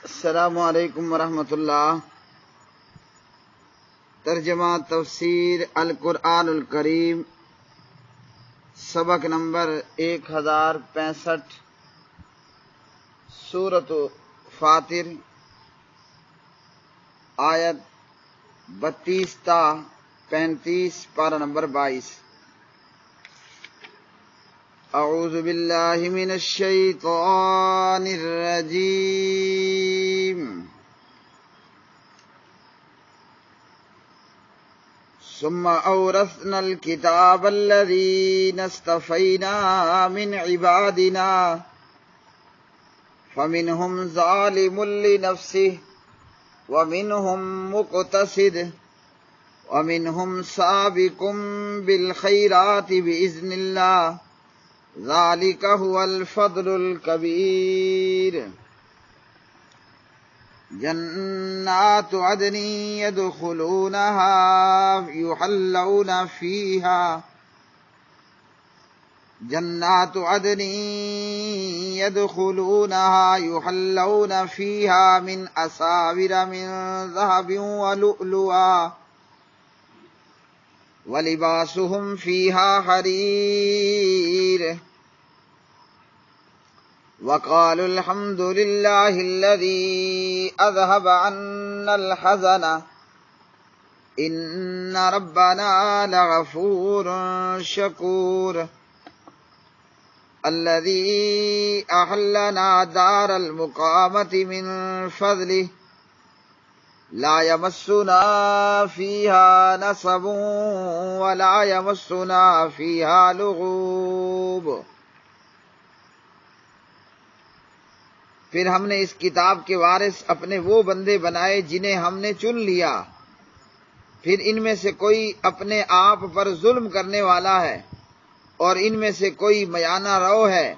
السلام علیکم ورحمۃ اللہ۔ ترجمہ تفسیر القرآن الکریم، سبق نمبر 1065، سورۃ فاطر، آیت 32 تا 35، پارہ نمبر 22۔ اعوذ باللہ من الشیطان الرجیم، ثم اورثنا الكتاب الذین اصطفینا من عبادنا فمنهم ظالم لنفسه ومنهم مقتصد ومنهم سابق بالخیرات بإذن اللہ، ذلك هو الفضل الكبير۔ جنات عدن يدخلونها يحلون فيها من أساور من ذهب ولؤلؤا ولباسهم فيها حرير، وقالوا الحمد لله الذي أذهب عنا الحزن إن ربنا لغفور شكور، الذي أحلنا دار المقامة من فضله لا يمسنا فيها نصب ولا يمسنا فيها لغوب۔ پھر ہم نے اس کتاب کے وارث اپنے وہ بندے بنائے جنہیں ہم نے چن لیا، پھر ان میں سے کوئی اپنے آپ پر ظلم کرنے والا ہے اور ان میں سے کوئی میانہ رو ہے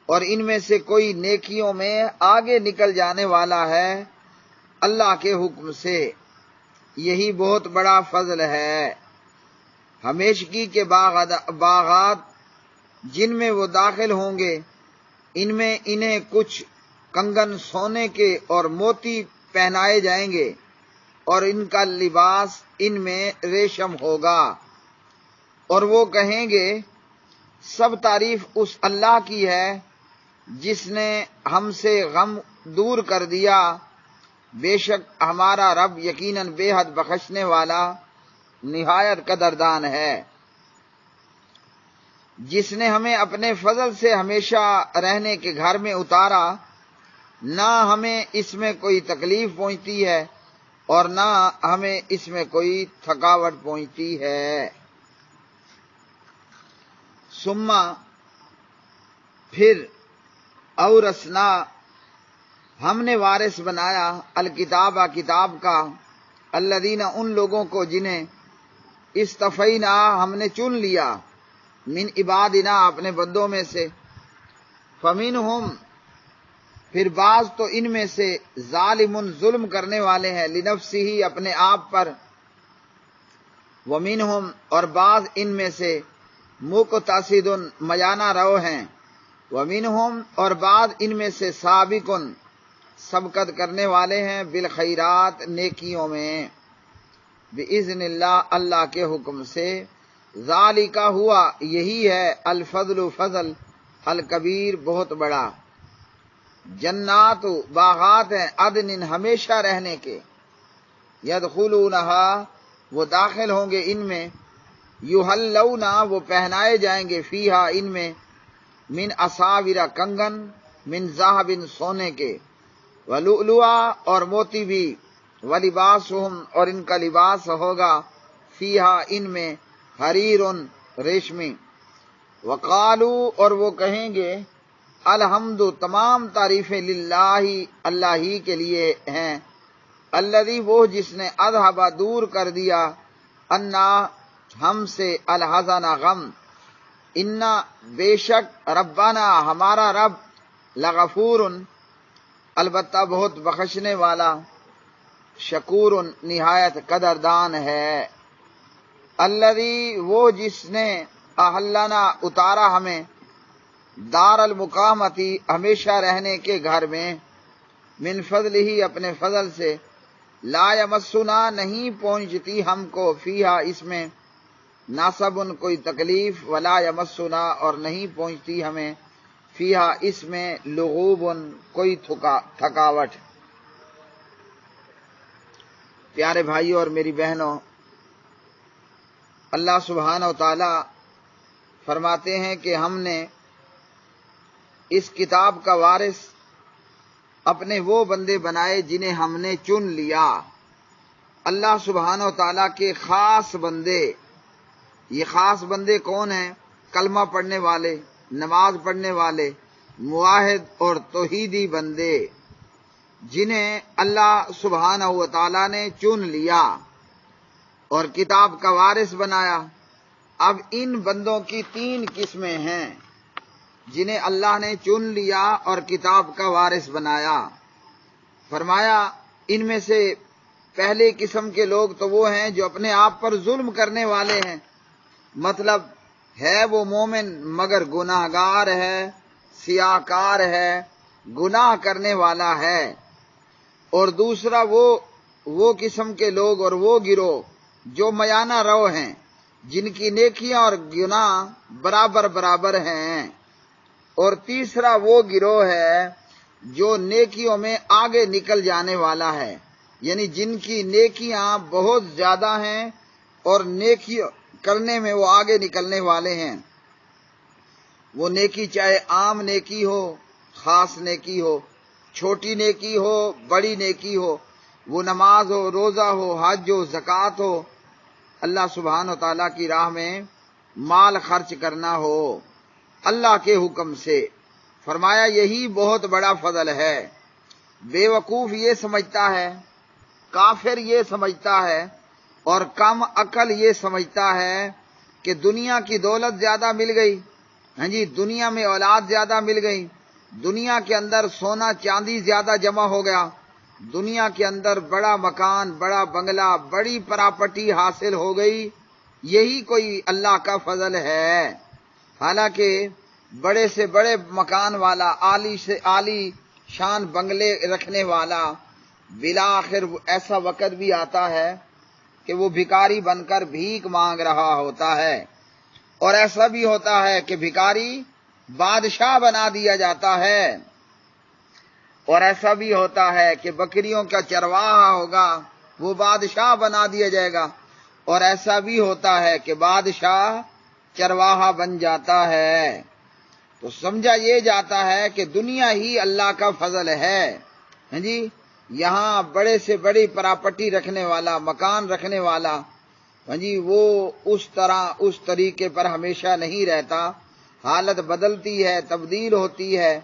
اور ان میں سے کوئی نیکیوں میں آگے نکل جانے والا ہے اللہ کے حکم سے، یہی بہت بڑا فضل ہے۔ ہمیشگی کے باغات جن میں وہ داخل ہوں گے، ان میں انہیں کچھ کنگن سونے کے اور موتی پہنائے جائیں گے اور ان کا لباس ان میں ریشم ہوگا، اور وہ کہیں گے سب تعریف اس اللہ کی ہے جس نے ہم سے غم دور کر دیا، بے شک ہمارا رب یقیناً بے حد بخشنے والا نہایت قدردان ہے۔ جس نے ہمیں اپنے فضل سے ہمیشہ رہنے کے گھر میں اتارا، نہ ہمیں اس میں کوئی تکلیف پہنچتی ہے اور نہ ہمیں اس میں کوئی تھکاوٹ پہنچتی ہے۔ ثم پھر اورثنا ہم نے وارث بنایا الکتاب کتاب کا، الذین ان لوگوں کو جنہیں اصطفینا ہم نے چن لیا، من عبادنا اپنے بندوں میں سے، فمنہم پھر بعض تو ان میں سے ظالم ظلم کرنے والے ہیں، لنفسہ اپنے آپ پر، ومنہم اور بعض ان میں سے مقتصد میانہ رو ہیں، ومنہم اور بعض ان میں سے سابق سبقت کرنے والے ہیں، بالخیرات نیکیوں میں، باذن اللہ اللہ کے حکم سے، ذالک ہوا یہی ہے، الفضل فضل، الکبیر بہت بڑا۔ جنات باغات ہیں، عدن ہمیشہ رہنے کے، یدخلونہا وہ داخل ہوں گے ان میں، یحلون وہ پہنائے جائیں گے، فیہا ان میں، من اساور کنگن، من ذہب سونے کے، ولؤلؤا اور موتی بھی، ولباسہم اور ان کا لباس ہوگا، فیہا ان میں، حریر ریشمی، وقالو اور وہ کہیں گے، الحمد تمام تعریفیں للہ اللہ ہی کے لیے ہیں، الذی وہ جس نے اذھب دور کر دیا، انا ہم سے، الحزن غم، انا بے شک، ربنا ہمارا رب، لغفور البتہ بہت بخشنے والا، شکور نہایت قدردان ہے، الذی وہ جس نے احلنا اتارا ہمیں، دار المقامتی ہمیشہ رہنے کے گھر میں، من فضل ہی اپنے فضل سے، لا یمسنا نہیں پہنچتی ہم کو، فیہا اس میں، ناصبن کوئی تکلیف، ولا یمسنا اور نہیں پہنچتی ہمیں، فیہا اس میں، لغوبن کوئی تھکاوٹ۔ پیارے بھائیوں اور میری بہنوں، اللہ سبحانہ و تعالی فرماتے ہیں کہ ہم نے اس کتاب کا وارث اپنے وہ بندے بنائے جنہیں ہم نے چن لیا۔ اللہ سبحانہ و تعالیٰ کے خاص بندے، یہ خاص بندے کون ہیں؟ کلمہ پڑھنے والے، نماز پڑھنے والے، موحد اور توحیدی بندے، جنہیں اللہ سبحانہ و تعالیٰ نے چن لیا اور کتاب کا وارث بنایا۔ اب ان بندوں کی 3 قسمیں ہیں جنہیں اللہ نے چن لیا اور کتاب کا وارث بنایا۔ فرمایا ان میں سے پہلے قسم کے لوگ تو وہ ہیں جو اپنے آپ پر ظلم کرنے والے ہیں، مطلب ہے وہ مومن مگر گناہ گار ہے، سیاہ کار ہے، گناہ کرنے والا ہے۔ اور دوسرا وہ قسم کے لوگ اور وہ گروہ جو میانہ رو ہیں، جن کی نیکیاں اور گناہ برابر برابر ہیں۔ اور تیسرا وہ گروہ ہے جو نیکیوں میں آگے نکل جانے والا ہے، یعنی جن کی نیکیاں بہت زیادہ ہیں اور نیکی کرنے میں وہ آگے نکلنے والے ہیں۔ وہ نیکی چاہے عام نیکی ہو، خاص نیکی ہو، چھوٹی نیکی ہو، بڑی نیکی ہو، وہ نماز ہو، روزہ ہو، حج ہو، زکوٰۃ ہو، اللہ سبحانہ و تعالیٰ کی راہ میں مال خرچ کرنا ہو اللہ کے حکم سے۔ فرمایا یہی بہت بڑا فضل ہے۔ بے وقوف یہ سمجھتا ہے، کافر یہ سمجھتا ہے اور کم عقل یہ سمجھتا ہے کہ دنیا کی دولت زیادہ مل گئی، ہاں جی، دنیا میں اولاد زیادہ مل گئی، دنیا کے اندر سونا چاندی زیادہ جمع ہو گیا، دنیا کے اندر بڑا مکان، بڑا بنگلہ، بڑی پراپرٹی حاصل ہو گئی، یہی کوئی اللہ کا فضل ہے۔ حالانکہ بڑے سے بڑے مکان والا، عالی سے عالی شان بنگلے رکھنے والا، بالآخر ایسا وقت بھی آتا ہے کہ وہ بھکاری بن کر بھیک مانگ رہا ہوتا ہے، اور ایسا بھی ہوتا ہے کہ بھکاری بادشاہ بنا دیا جاتا ہے، اور ایسا بھی ہوتا ہے کہ بکریوں کا چرواہا ہوگا وہ بادشاہ بنا دیا جائے گا، اور ایسا بھی ہوتا ہے کہ بادشاہ چرواہا بن جاتا ہے۔ تو سمجھا یہ جاتا ہے کہ دنیا ہی اللہ کا فضل ہے، ہاں جی، یہاں بڑے سے بڑی پراپرٹی رکھنے والا، مکان رکھنے والا، ہاں جی، وہ اس طریقے پر ہمیشہ نہیں رہتا، حالت بدلتی ہے، تبدیل ہوتی ہے،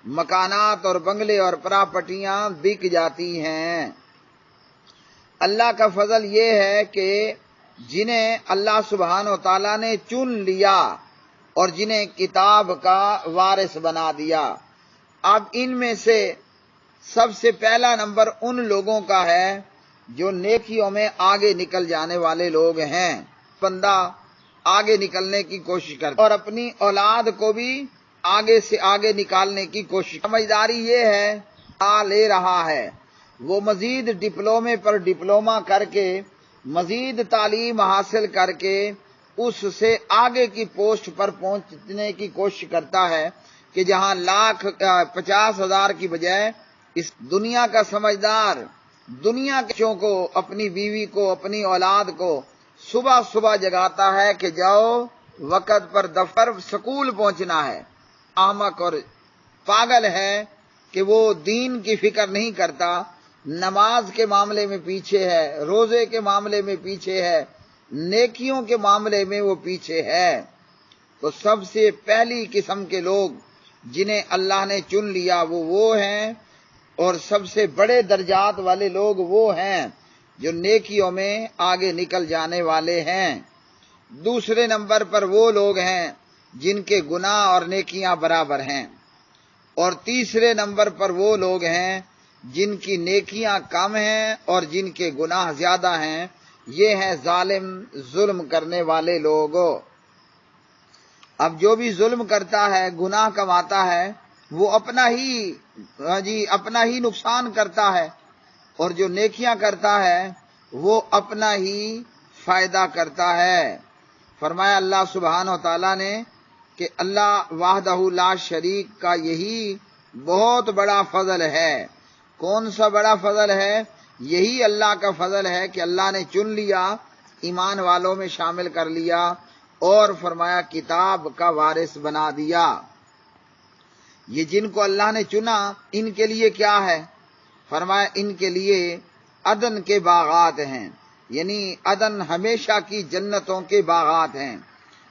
مکانات اور بنگلے اور پراپرٹیاں بک جاتی ہیں۔ اللہ کا فضل یہ ہے کہ جنہیں اللہ سبحانہ و تعالیٰ نے چن لیا اور جنہیں کتاب کا وارث بنا دیا۔ اب ان میں سے سب سے پہلا نمبر ان لوگوں کا ہے جو نیکیوں میں آگے نکل جانے والے لوگ ہیں۔ بندہ آگے نکلنے کی کوشش کرتا اور اپنی اولاد کو بھی آگے سے آگے نکالنے کی کوشش۔ سمجھداری یہ ہے لے رہا ہے، وہ مزید ڈپلومے پر ڈپلومہ کر کے، مزید تعلیم حاصل کر کے اس سے آگے کی پوسٹ پر پہنچنے کی کوشش کرتا ہے کہ جہاں 50,000 کی بجائے اس دنیا کا سمجھدار دنیا کے بچوں کو، اپنی بیوی کو، اپنی اولاد کو صبح صبح جگاتا ہے کہ جاؤ وقت پر دفتر سکول پہنچنا ہے۔ احمق اور پاگل ہے کہ وہ دین کی فکر نہیں کرتا، نماز کے معاملے میں پیچھے ہے، روزے کے معاملے میں پیچھے ہے، نیکیوں کے معاملے میں وہ پیچھے ہے۔ تو سب سے پہلی قسم کے لوگ جنہیں اللہ نے چن لیا وہ ہیں، اور سب سے بڑے درجات والے لوگ وہ ہیں جو نیکیوں میں آگے نکل جانے والے ہیں۔ دوسرے نمبر پر وہ لوگ ہیں جن کے گناہ اور نیکیاں برابر ہیں، اور تیسرے نمبر پر وہ لوگ ہیں جن کی نیکیاں کم ہیں اور جن کے گناہ زیادہ ہیں۔ یہ ہیں ظالم، ظلم کرنے والے لوگ۔ اب جو بھی ظلم کرتا ہے، گناہ کماتا ہے، وہ اپنا ہی اپنا ہی نقصان کرتا ہے، اور جو نیکیاں کرتا ہے وہ اپنا ہی فائدہ کرتا ہے۔ فرمایا اللہ سبحانہ و تعالیٰ نے کہ اللہ وحدہ لا شریک کا یہی بہت بڑا فضل ہے۔ کون سا بڑا فضل ہے؟ یہی اللہ کا فضل ہے کہ اللہ نے چن لیا، ایمان والوں میں شامل کر لیا، اور فرمایا کتاب کا وارث بنا دیا۔ یہ جن کو اللہ نے چنا ان کے لیے کیا ہے؟ فرمایا ان کے لیے عدن کے باغات ہیں، یعنی عدن ہمیشہ کی جنتوں کے باغات ہیں۔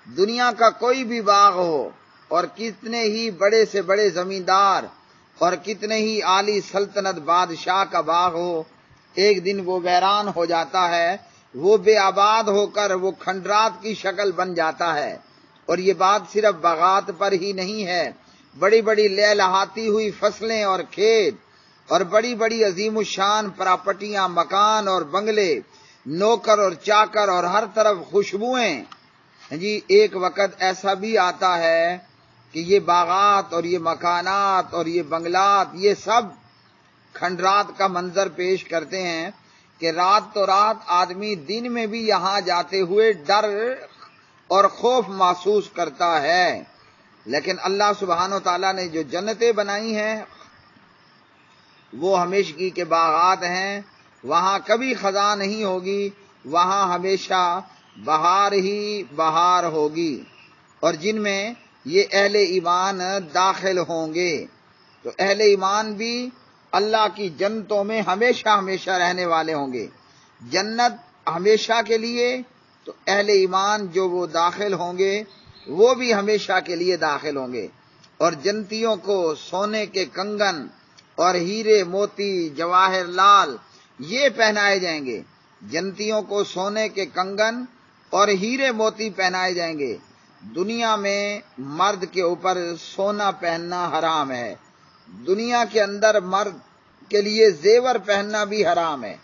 دنیا کا کوئی بھی باغ ہو، اور کتنے ہی بڑے سے بڑے زمیندار اور کتنے ہی عالی سلطنت بادشاہ کا باغ ہو، ایک دن وہ ویران ہو جاتا ہے، وہ بے آباد ہو کر وہ کھنڈرات کی شکل بن جاتا ہے۔ اور یہ بات صرف باغات پر ہی نہیں ہے، بڑی بڑی لہلہاتی ہوئی فصلیں اور کھیت، اور بڑی بڑی عظیم الشان پراپرٹیاں، مکان اور بنگلے، نوکر اور چاکر، اور ہر طرف خوشبوئیں۔ ایک وقت ایسا بھی آتا ہے کہ یہ باغات اور یہ مکانات اور یہ بنگلات یہ سب کھنڈرات کا منظر پیش کرتے ہیں کہ رات تو رات آدمی دن میں بھی یہاں جاتے ہوئے ڈر اور خوف محسوس کرتا ہے۔ لیکن اللہ سبحانہ و تعالیٰ نے جو جنتیں بنائی ہیں وہ ہمیشگی کے باغات ہیں، وہاں کبھی خزاں نہیں ہوگی، وہاں ہمیشہ بہار ہی بہار ہوگی، اور جن میں یہ اہل ایمان داخل ہوں گے۔ تو اہل ایمان بھی اللہ کی جنتوں میں ہمیشہ ہمیشہ رہنے والے ہوں گے۔ جنت ہمیشہ کے لیے، تو اہل ایمان جو وہ داخل ہوں گے وہ بھی ہمیشہ کے لیے داخل ہوں گے۔ اور جنتیوں کو سونے کے کنگن اور ہیرے موتی جواہر لال یہ پہنائے جائیں گے۔ جنتیوں کو سونے کے کنگن اور ہیرے موتی پہنائے جائیں گے۔ دنیا میں مرد کے اوپر سونا پہننا حرام ہے، دنیا کے اندر مرد کے لیے زیور پہننا بھی حرام ہے۔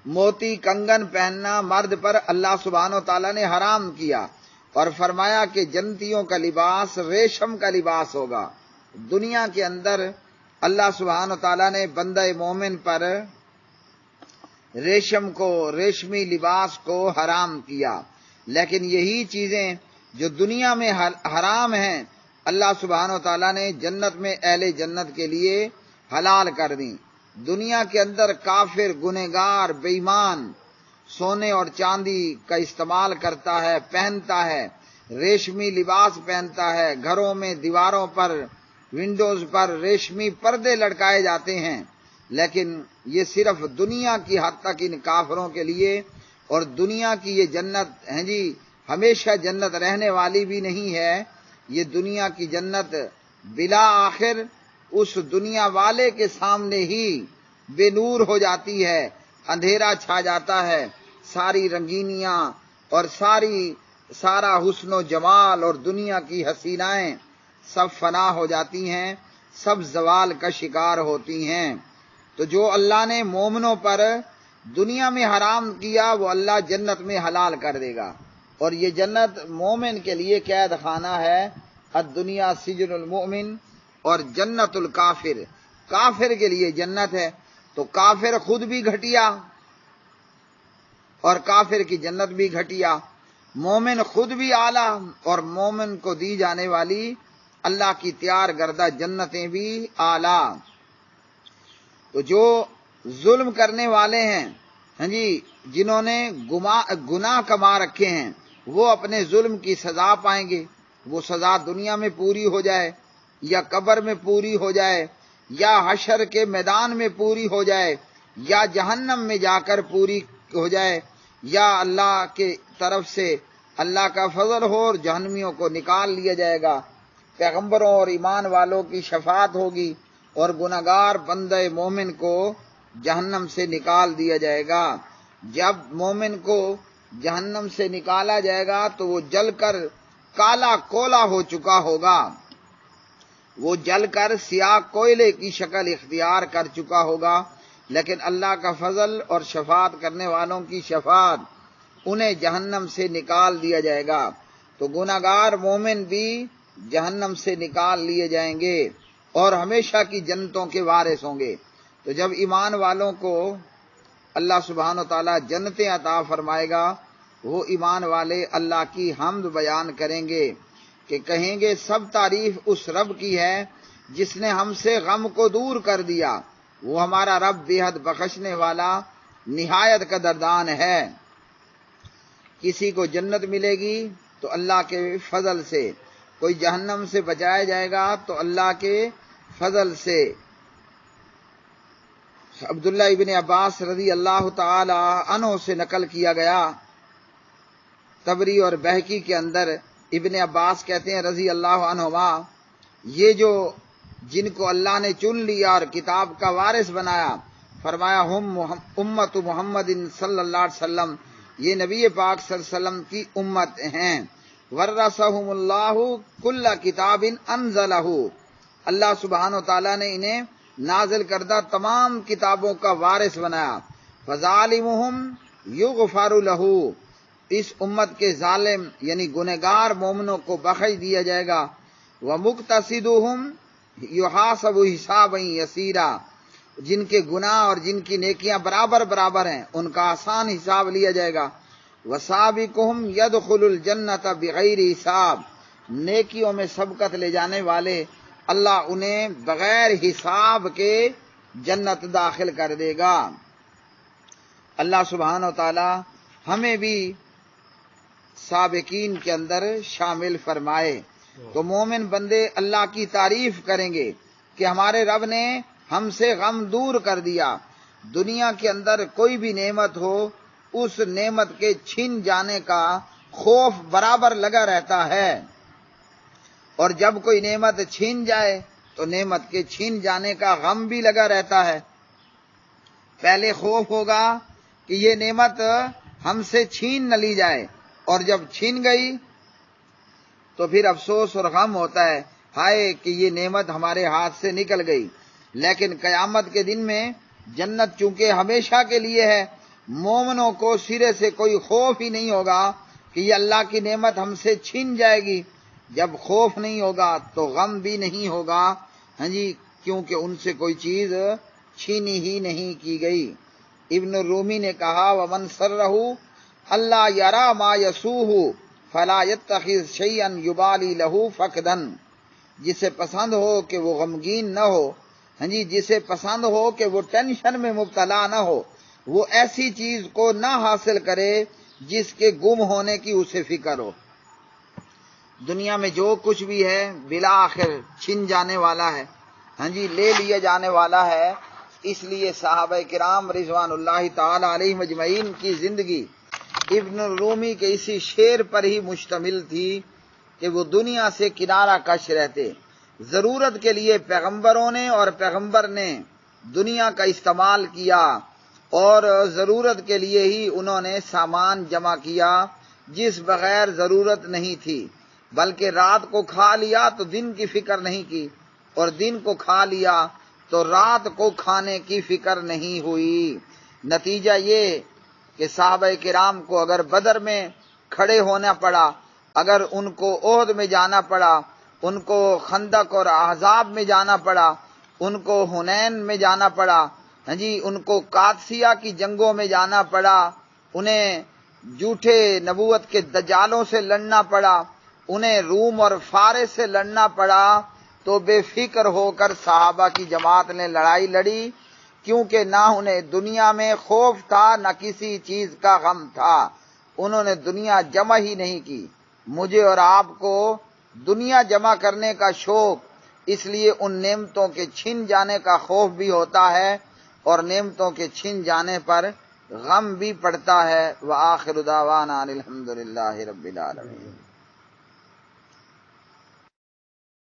موتی کنگن پہننا مرد پر اللہ سبحانہ و تعالیٰ نے حرام کیا، اور فرمایا کہ جنتیوں کا لباس ریشم کا لباس ہوگا۔ دنیا کے اندر اللہ سبحانہ و تعالیٰ نے بندہ مومن پر ریشم کو، ریشمی لباس کو حرام کیا، لیکن یہی چیزیں جو دنیا میں حرام ہیں اللہ سبحانہ و تعالیٰ نے جنت میں اہل جنت کے لیے حلال کر دیں۔ دنیا کے اندر کافر، گنہگار، بے ایمان سونے اور چاندی کا استعمال کرتا ہے، پہنتا ہے، ریشمی لباس پہنتا ہے، گھروں میں دیواروں پر، ونڈوز پر ریشمی پردے لٹکائے جاتے ہیں، لیکن یہ صرف دنیا کی حد تک ان کافروں کے لیے، اور دنیا کی یہ جنت ہمیشہ جنت رہنے والی بھی نہیں ہے۔ یہ دنیا کی جنت بلا آخر اس دنیا والے کے سامنے ہی بے نور ہو جاتی ہے، اندھیرا چھا جاتا ہے، ساری رنگینیاں اور سارا حسن و جمال اور دنیا کی حسینائیں سب فنا ہو جاتی ہیں، سب زوال کا شکار ہوتی ہیں۔ تو جو اللہ نے مومنوں پر دنیا میں حرام کیا وہ اللہ جنت میں حلال کر دے گا، اور یہ جنت مومن کے لیے قید خانہ ہے۔ الدنیا سجن المؤمن اور جنت الکافر، کافر کے لیے جنت ہے۔ تو کافر خود بھی گھٹیا اور کافر کی جنت بھی گھٹیا، مومن خود بھی اعلیٰ اور مومن کو دی جانے والی اللہ کی تیار کردہ جنتیں بھی اعلیٰ۔ تو جو ظلم کرنے والے ہیں جنہوں نے گناہ کما رکھے ہیں وہ اپنے ظلم کی سزا پائیں گے۔ وہ سزا دنیا میں پوری ہو جائے یا قبر میں پوری ہو جائے یا حشر کے میدان میں پوری ہو جائے یا جہنم میں جا کر پوری ہو جائے، یا اللہ کے طرف سے اللہ کا فضل ہو اور جہنمیوں کو نکال لیا جائے گا، پیغمبروں اور ایمان والوں کی شفاعت ہوگی اور گنہگار بندہ مومن کو جہنم سے نکال دیا جائے گا۔ جب مومن کو جہنم سے نکالا جائے گا تو وہ جل کر کالا کولا ہو چکا ہوگا، وہ جل کر سیاہ کوئلے کی شکل اختیار کر چکا ہوگا، لیکن اللہ کا فضل اور شفاعت کرنے والوں کی شفاعت انہیں جہنم سے نکال دیا جائے گا۔ تو گنہگار مومن بھی جہنم سے نکال لیے جائیں گے، اور ہمیشہ کی جنتوں کے وارث ہوں گے۔ تو جب ایمان والوں کو اللہ سبحانہ و تعالیٰ جنتیں عطا فرمائے گا، وہ ایمان والے اللہ کی حمد بیان کریں گے کہ کہیں گے سب تعریف اس رب کی ہے جس نے ہم سے غم کو دور کر دیا، وہ ہمارا رب بے حد بخشنے والا نہایت قدردان ہے۔ کسی کو جنت ملے گی تو اللہ کے فضل سے، کوئی جہنم سے بچایا جائے گا تو اللہ کے فضل سے۔ عبداللہ ابن عباس رضی اللہ تعالی عنہ سے نقل کیا گیا، طبری اور بہقی کے اندر ابن عباس کہتے ہیں رضی اللہ عنہما، یہ جو جن کو اللہ نے چن لیا اور کتاب کا وارث بنایا، فرمایا ہم امت محمد صلی اللہ علیہ وسلم، یہ نبی پاک صلی اللہ علیہ وسلم کی امت ہیں۔ ورثہم اللہ کل کتاب انزلہ، اللہ سبحانہ و تعالیٰ نے انہیں نازل کردہ تمام کتابوں کا وارث بنایا۔ فظالمہم یغفر لہ، اس امت کے ظالم یعنی گنہگار مومنوں کو بخش دیا جائے گا۔ ومقتصدہم یحاسب حسابا یسیرا، جن کے گناہ اور جن کی نیکیاں برابر برابر ہیں ان کا آسان حساب لیا جائے گا۔ وسابقہم یدخل الجنۃ بغیر حساب، نیکیوں میں سبقت لے جانے والے اللہ انہیں بغیر حساب کے جنت داخل کر دے گا۔ اللہ سبحانہ و تعالی ہمیں بھی سابقین کے اندر شامل فرمائے۔ تو مومن بندے اللہ کی تعریف کریں گے کہ ہمارے رب نے ہم سے غم دور کر دیا۔ دنیا کے اندر کوئی بھی نعمت ہو، اس نعمت کے چھن جانے کا خوف برابر لگا رہتا ہے، اور جب کوئی نعمت چھین جائے تو نعمت کے چھین جانے کا غم بھی لگا رہتا ہے۔ پہلے خوف ہوگا کہ یہ نعمت ہم سے چھین نہ لی جائے، اور جب چھین گئی تو پھر افسوس اور غم ہوتا ہے، ہائے کہ یہ نعمت ہمارے ہاتھ سے نکل گئی۔ لیکن قیامت کے دن میں جنت چونکہ ہمیشہ کے لیے ہے، مومنوں کو سرے سے کوئی خوف ہی نہیں ہوگا کہ یہ اللہ کی نعمت ہم سے چھین جائے گی۔ جب خوف نہیں ہوگا تو غم بھی نہیں ہوگا، ہاں جی، کیونکہ ان سے کوئی چیز چھینی ہی نہیں کی گئی۔ ابن رومی نے کہا ومن سرہ اللہ یرا ما یسوہ فلا یتخذ شیئا یبالی لہ فقدن، جسے پسند ہو کہ وہ غمگین نہ ہو، ہاں جی، جسے پسند ہو کہ وہ ٹینشن میں مبتلا نہ ہو، وہ ایسی چیز کو نہ حاصل کرے جس کے گم ہونے کی اسے فکر ہو۔ دنیا میں جو کچھ بھی ہے بالآخر چھن جانے والا ہے، ہاں جی، لے لیا جانے والا ہے۔ اس لیے صحابہ کرام رضوان اللہ تعالی علیہم اجمعین کی زندگی ابن رومی کے اسی شعر پر ہی مشتمل تھی کہ وہ دنیا سے کنارہ کش رہتے۔ ضرورت کے لیے پیغمبروں نے اور پیغمبر نے دنیا کا استعمال کیا، اور ضرورت کے لیے ہی انہوں نے سامان جمع کیا جس بغیر ضرورت نہیں تھی، بلکہ رات کو کھا لیا تو دن کی فکر نہیں کی، اور دن کو کھا لیا تو رات کو کھانے کی فکر نہیں ہوئی۔ نتیجہ یہ کہ صحابہ کرام کو اگر بدر میں کھڑے ہونا پڑا، اگر ان کو احد میں جانا پڑا، ان کو خندق اور احزاب میں جانا پڑا، ان کو حنین میں جانا پڑا، ہاں جی، ان کو قادسیہ کی جنگوں میں جانا پڑا، انہیں جھوٹے نبوت کے دجالوں سے لڑنا پڑا، انہیں روم اور فارس سے لڑنا پڑا، تو بے فکر ہو کر صحابہ کی جماعت نے لڑائی لڑی، کیونکہ نہ انہیں دنیا میں خوف تھا نہ کسی چیز کا غم تھا۔ انہوں نے دنیا جمع ہی نہیں کی۔ مجھے اور آپ کو دنیا جمع کرنے کا شوق، اس لیے ان نعمتوں کے چھن جانے کا خوف بھی ہوتا ہے، اور نعمتوں کے چھن جانے پر غم بھی پڑتا ہے۔ وآخر دعوانا الحمدللہ رب العالمین۔